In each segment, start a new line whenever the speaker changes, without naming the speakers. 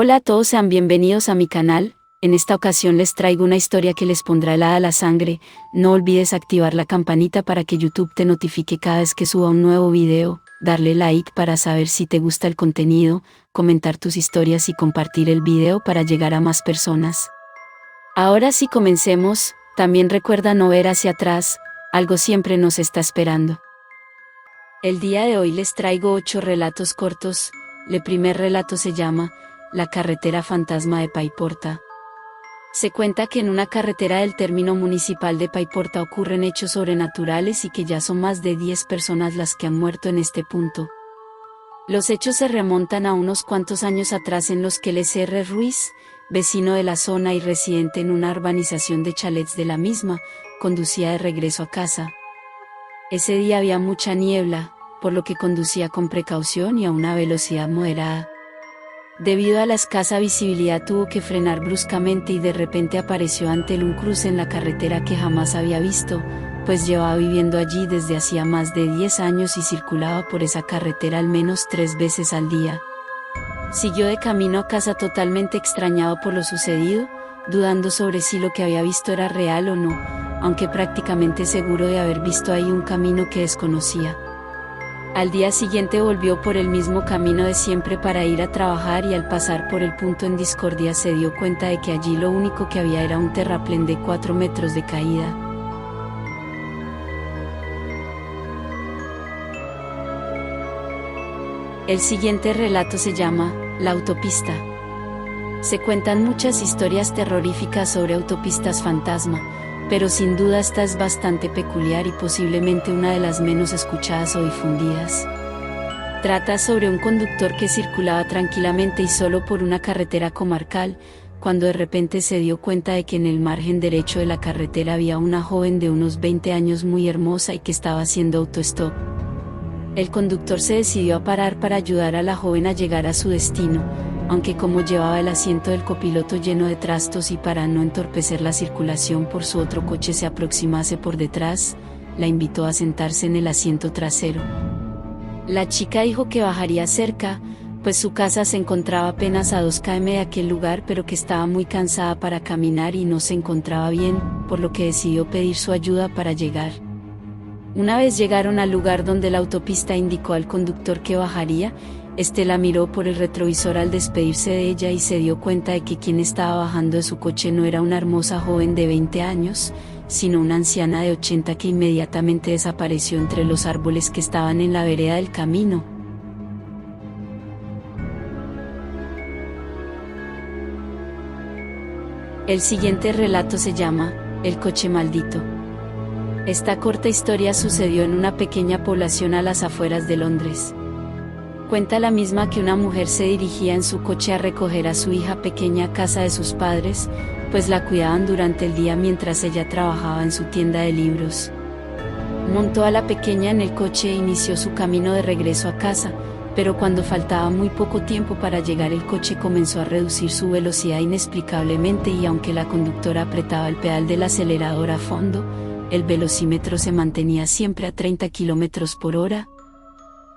Hola a todos, sean bienvenidos a mi canal. En esta ocasión les traigo una historia que les pondrá helada la sangre. No olvides activar la campanita para que YouTube te notifique cada vez que suba un nuevo video, darle like para saber si te gusta el contenido, comentar tus historias y compartir el video para llegar a más personas. Ahora sí, comencemos. También recuerda no ver hacia atrás, algo siempre nos está esperando. El día de hoy les traigo 8 relatos cortos. El primer relato se llama La carretera fantasma de Paiporta. Se cuenta que en una carretera del término municipal de Paiporta ocurren hechos sobrenaturales y que ya son más de 10 personas las que han muerto en este punto. Los hechos se remontan a unos cuantos años atrás en los que LSR Ruiz, vecino de la zona y residente en una urbanización de chalets de la misma, conducía de regreso a casa. Ese día había mucha niebla, por lo que conducía con precaución y a una velocidad moderada. Debido a la escasa visibilidad tuvo que frenar bruscamente y de repente apareció ante él un cruce en la carretera que jamás había visto, pues llevaba viviendo allí desde hacía más de 10 años y circulaba por esa carretera al menos 3 veces al día. Siguió de camino a casa totalmente extrañado por lo sucedido, dudando sobre si lo que había visto era real o no, aunque prácticamente seguro de haber visto ahí un camino que desconocía. Al día siguiente volvió por el mismo camino de siempre para ir a trabajar y al pasar por el punto en discordia se dio cuenta de que allí lo único que había era un terraplén de 4 metros de caída. El siguiente relato se llama La autopista. Se cuentan muchas historias terroríficas sobre autopistas fantasma, pero sin duda esta es bastante peculiar y posiblemente una de las menos escuchadas o difundidas. Trata sobre un conductor que circulaba tranquilamente y solo por una carretera comarcal, cuando de repente se dio cuenta de que en el margen derecho de la carretera había una joven de unos 20 años muy hermosa y que estaba haciendo autostop. El conductor se decidió a parar para ayudar a la joven a llegar a su destino, aunque como llevaba el asiento del copiloto lleno de trastos y para no entorpecer la circulación por su otro coche se aproximase por detrás, la invitó a sentarse en el asiento trasero. La chica dijo que bajaría cerca, pues su casa se encontraba apenas a 2 km de aquel lugar, pero que estaba muy cansada para caminar y no se encontraba bien, por lo que decidió pedir su ayuda para llegar. Una vez llegaron al lugar donde la autopista indicó al conductor que bajaría, este la miró por el retrovisor al despedirse de ella y se dio cuenta de que quien estaba bajando de su coche no era una hermosa joven de 20 años, sino una anciana de 80 que inmediatamente desapareció entre los árboles que estaban en la vereda del camino. El siguiente relato se llama El coche maldito. Esta corta historia sucedió en una pequeña población a las afueras de Londres. Cuenta la misma que una mujer se dirigía en su coche a recoger a su hija pequeña a casa de sus padres, pues la cuidaban durante el día mientras ella trabajaba en su tienda de libros. Montó a la pequeña en el coche e inició su camino de regreso a casa, pero cuando faltaba muy poco tiempo para llegar el coche comenzó a reducir su velocidad inexplicablemente y aunque la conductora apretaba el pedal del acelerador a fondo, el velocímetro se mantenía siempre a 30 km por hora.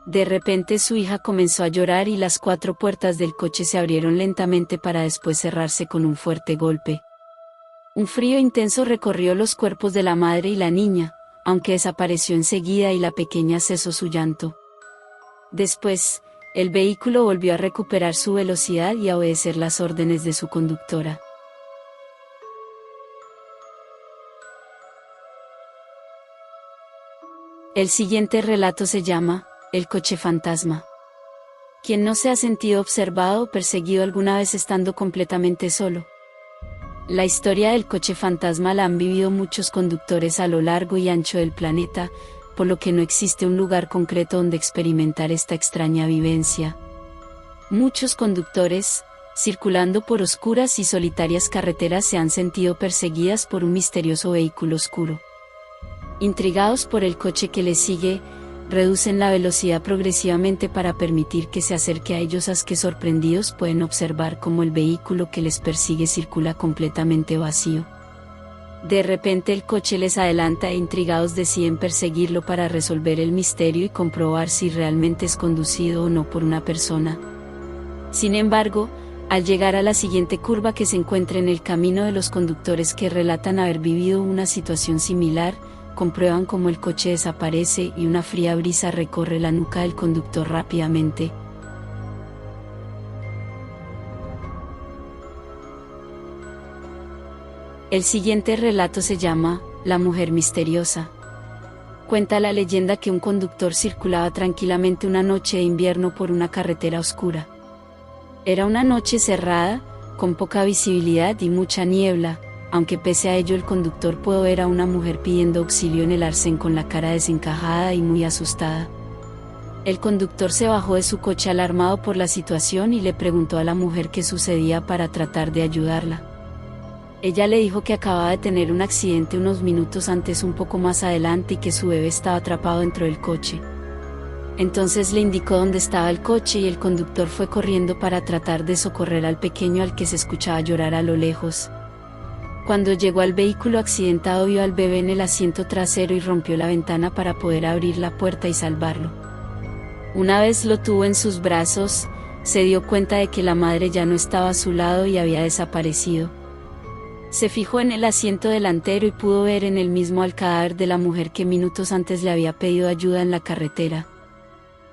De repente su hija comenzó a llorar y las 4 puertas del coche se abrieron lentamente para después cerrarse con un fuerte golpe. Un frío intenso recorrió los cuerpos de la madre y la niña, aunque desapareció enseguida y la pequeña cesó su llanto. Después, el vehículo volvió a recuperar su velocidad y a obedecer las órdenes de su conductora. El siguiente relato se llama El coche fantasma. ¿Quién no se ha sentido observado o perseguido alguna vez estando completamente solo? La historia del coche fantasma la han vivido muchos conductores a lo largo y ancho del planeta, por lo que no existe un lugar concreto donde experimentar esta extraña vivencia. Muchos conductores, circulando por oscuras y solitarias carreteras, se han sentido perseguidas por un misterioso vehículo oscuro. Intrigados por el coche que les sigue, reducen la velocidad progresivamente para permitir que se acerque a ellos, hasta que sorprendidos pueden observar cómo el vehículo que les persigue circula completamente vacío. De repente el coche les adelanta e intrigados deciden perseguirlo para resolver el misterio y comprobar si realmente es conducido o no por una persona. Sin embargo, Al llegar a la siguiente curva que se encuentra en el camino de los conductores que relatan haber vivido una situación similar, comprueban cómo el coche desaparece y una fría brisa recorre la nuca del conductor rápidamente. El siguiente relato se llama La mujer misteriosa. Cuenta la leyenda que un conductor circulaba tranquilamente una noche de invierno por una carretera oscura. Era una noche cerrada, con poca visibilidad y mucha niebla, aunque pese a ello el conductor pudo ver a una mujer pidiendo auxilio en el arcén con la cara desencajada y muy asustada. El conductor se bajó de su coche alarmado por la situación y le preguntó a la mujer qué sucedía para tratar de ayudarla. Ella le dijo que acababa de tener un accidente unos minutos antes un poco más adelante y que su bebé estaba atrapado dentro del coche. Entonces le indicó dónde estaba el coche y el conductor fue corriendo para tratar de socorrer al pequeño al que se escuchaba llorar a lo lejos. Cuando llegó al vehículo accidentado vio al bebé en el asiento trasero y rompió la ventana para poder abrir la puerta y salvarlo. Una vez lo tuvo en sus brazos, se dio cuenta de que la madre ya no estaba a su lado y había desaparecido. Se fijó en el asiento delantero y pudo ver en él mismo al cadáver de la mujer que minutos antes le había pedido ayuda en la carretera.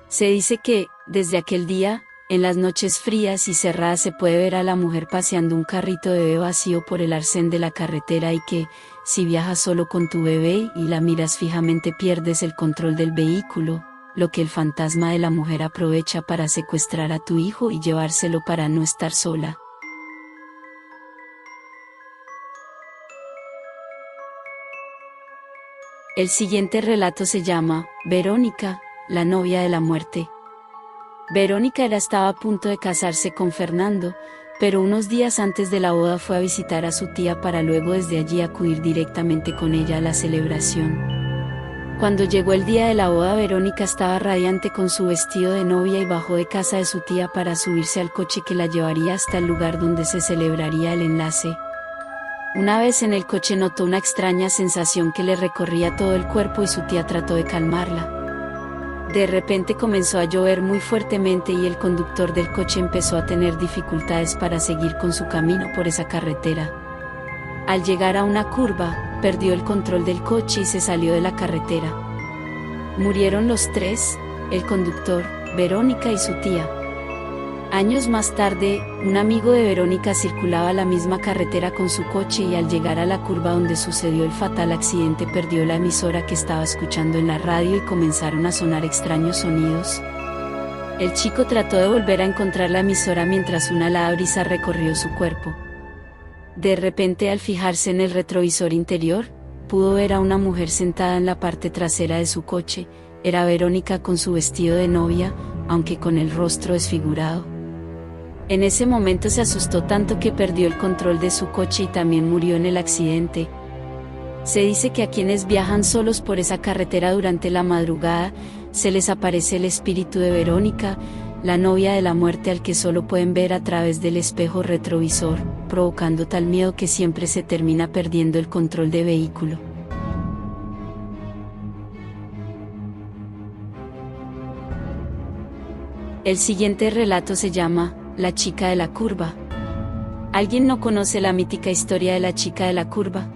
Se dice que, desde aquel día, en las noches frías y cerradas se puede ver a la mujer paseando un carrito de bebé vacío por el arcén de la carretera y que, si viajas solo con tu bebé y la miras fijamente pierdes el control del vehículo, lo que el fantasma de la mujer aprovecha para secuestrar a tu hijo y llevárselo para no estar sola. El siguiente relato se llama Verónica, la novia de la muerte. Verónica estaba a punto de casarse con Fernando, pero unos días antes de la boda fue a visitar a su tía para luego desde allí acudir directamente con ella a la celebración. Cuando llegó el día de la boda, Verónica estaba radiante con su vestido de novia y bajó de casa de su tía para subirse al coche que la llevaría hasta el lugar donde se celebraría el enlace. Una vez en el coche notó una extraña sensación que le recorría todo el cuerpo y su tía trató de calmarla. De repente comenzó a llover muy fuertemente y el conductor del coche empezó a tener dificultades para seguir con su camino por esa carretera. Al llegar a una curva, perdió el control del coche y se salió de la carretera. Murieron los tres, el conductor, Verónica y su tía. Años más tarde, un amigo de Verónica circulaba la misma carretera con su coche y al llegar a la curva donde sucedió el fatal accidente perdió la emisora que estaba escuchando en la radio y comenzaron a sonar extraños sonidos. El chico trató de volver a encontrar la emisora mientras una helada brisa recorrió su cuerpo. De repente, al fijarse en el retrovisor interior, pudo ver a una mujer sentada en la parte trasera de su coche. Era Verónica con su vestido de novia, aunque con el rostro desfigurado. En ese momento se asustó tanto que perdió el control de su coche y también murió en el accidente. Se dice que a quienes viajan solos por esa carretera durante la madrugada, se les aparece el espíritu de Verónica, la novia de la muerte al que solo pueden ver a través del espejo retrovisor, provocando tal miedo que siempre se termina perdiendo el control de vehículo. El siguiente relato se llama La chica de la curva. ¿Alguien no conoce la mítica historia de la chica de la curva?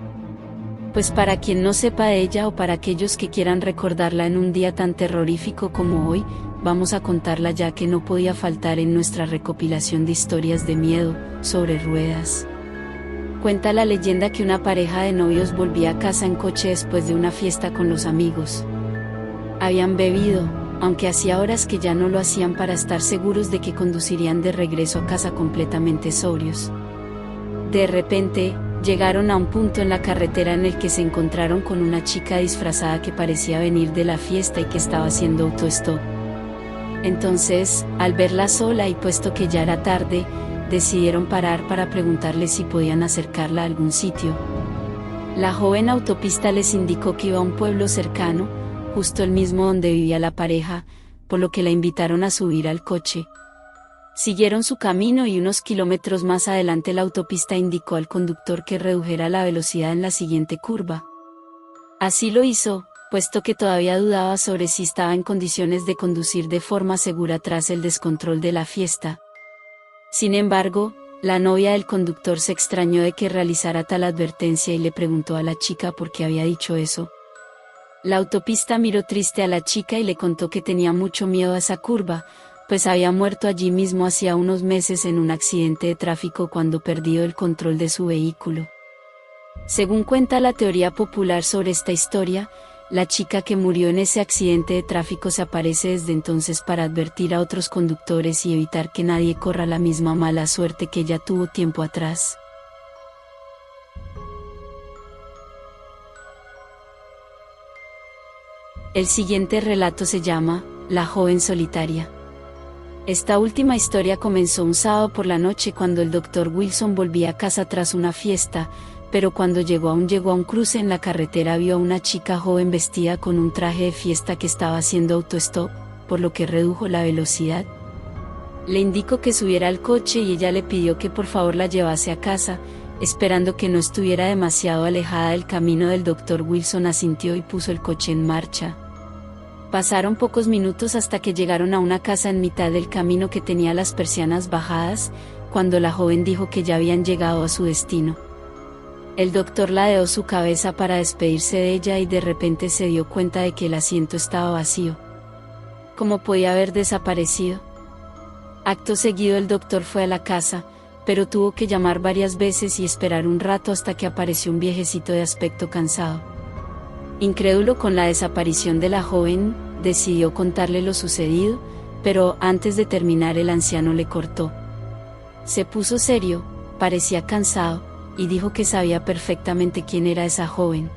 Pues para quien no sepa de ella o para aquellos que quieran recordarla en un día tan terrorífico como hoy, vamos a contarla ya que no podía faltar en nuestra recopilación de historias de miedo, sobre ruedas. Cuenta la leyenda que una pareja de novios volvía a casa en coche después de una fiesta con los amigos. Habían bebido, aunque hacía horas que ya no lo hacían para estar seguros de que conducirían de regreso a casa completamente sobrios. De repente, llegaron a un punto en la carretera en el que se encontraron con una chica disfrazada que parecía venir de la fiesta y que estaba haciendo autostop. Entonces, al verla sola y puesto que ya era tarde, decidieron parar para preguntarle si podían acercarla a algún sitio. La joven autopista les indicó que iba a un pueblo cercano, justo el mismo donde vivía la pareja, por lo que la invitaron a subir al coche. Siguieron su camino y unos kilómetros más adelante la autopista indicó al conductor que redujera la velocidad en la siguiente curva. Así lo hizo, puesto que todavía dudaba sobre si estaba en condiciones de conducir de forma segura tras el descontrol de la fiesta. Sin embargo, la novia del conductor se extrañó de que realizara tal advertencia y le preguntó a la chica por qué había dicho eso. La autopista miró triste a la chica y le contó que tenía mucho miedo a esa curva, pues había muerto allí mismo hacía unos meses en un accidente de tráfico cuando perdió el control de su vehículo. Según cuenta la teoría popular sobre esta historia, la chica que murió en ese accidente de tráfico se aparece desde entonces para advertir a otros conductores y evitar que nadie corra la misma mala suerte que ella tuvo tiempo atrás. El siguiente relato se llama La joven solitaria. Esta última historia comenzó un sábado por la noche cuando el Dr. Wilson volvía a casa tras una fiesta, pero cuando llegó a un cruce en la carretera vio a una chica joven vestida con un traje de fiesta que estaba haciendo autostop, por lo que redujo la velocidad. Le indicó que subiera al coche y ella le pidió que por favor la llevase a casa, esperando que no estuviera demasiado alejada del camino del Dr. Wilson asintió y puso el coche en marcha. Pasaron pocos minutos hasta que llegaron a una casa en mitad del camino que tenía las persianas bajadas, cuando la joven dijo que ya habían llegado a su destino. El doctor ladeó su cabeza para despedirse de ella y de repente se dio cuenta de que el asiento estaba vacío. ¿Cómo podía haber desaparecido? Acto seguido el doctor fue a la casa, pero tuvo que llamar varias veces y esperar un rato hasta que apareció un viejecito de aspecto cansado. Incrédulo con la desaparición de la joven, decidió contarle lo sucedido, pero antes de terminar el anciano le cortó. Se puso serio, parecía cansado, y dijo que sabía perfectamente quién era esa joven.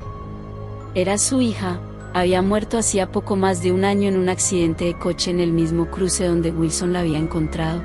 Era su hija, había muerto hacía poco más de un año en un accidente de coche en el mismo cruce donde Wilson la había encontrado.